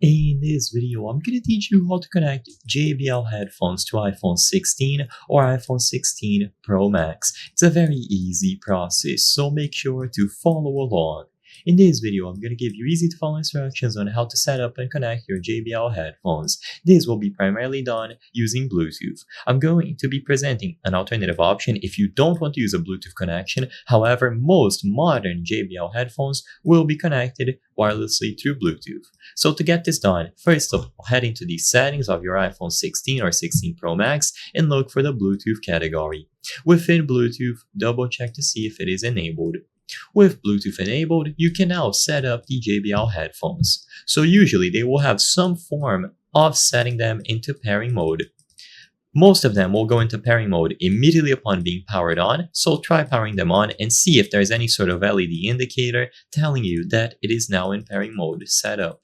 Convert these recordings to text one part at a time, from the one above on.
In this video, I'm going to teach you how to connect JBL headphones to iPhone 16 or iPhone 16 Pro Max. It's a very easy process, so make sure to follow along. In this video, I'm going to give you easy to follow instructions on how to set up and connect your JBL headphones. This will be primarily done using Bluetooth. I'm going to be presenting an alternative option if you don't want to use a Bluetooth connection. However, most modern JBL headphones will be connected wirelessly through Bluetooth. So to get this done, first of all, head into the settings of your iPhone 16 or 16 Pro Max and look for the Bluetooth category. Within Bluetooth, double check to see if it is enabled. With Bluetooth enabled, you can now set up the JBL headphones. So usually they will have some form of setting them into pairing mode. Most of them will go into pairing mode immediately upon being powered on, so try powering them on and see if there's any sort of LED indicator telling you that it is now in pairing mode set up.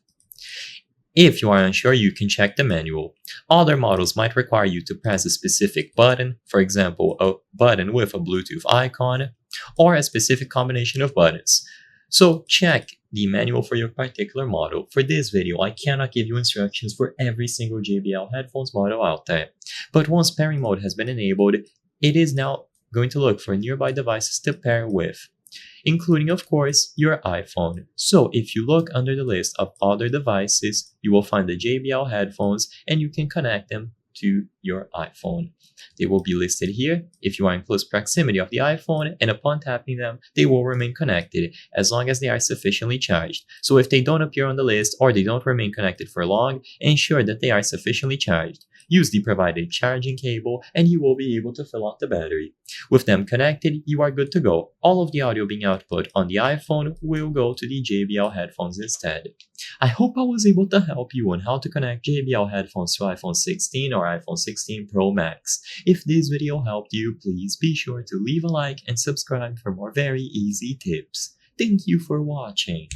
If you are unsure, you can check the manual. Other models might require you to press a specific button, for example, a button with a Bluetooth icon, or a specific combination of buttons. So check the manual for your particular model. For this video, I cannot give you instructions for every single JBL headphones model out there. But once pairing mode has been enabled, it is now going to look for nearby devices to pair with, including, of course, your iPhone. So if you look under the list of other devices, you will find the JBL headphones and you can connect them to your iPhone. They will be listed here if you are in close proximity of the iPhone, and upon tapping them, they will remain connected as long as they are sufficiently charged. So if they don't appear on the list or they don't remain connected for long, ensure that they are sufficiently charged. Use the provided charging cable and you will be able to fill out the battery. With them connected, you are good to go. All of the audio being output on the iPhone will go to the JBL headphones instead. I hope I was able to help you on how to connect JBL headphones to iPhone 16 or iPhone 16 Pro Max. If this video helped you, please be sure to leave a like and subscribe for more very easy tips. Thank you for watching.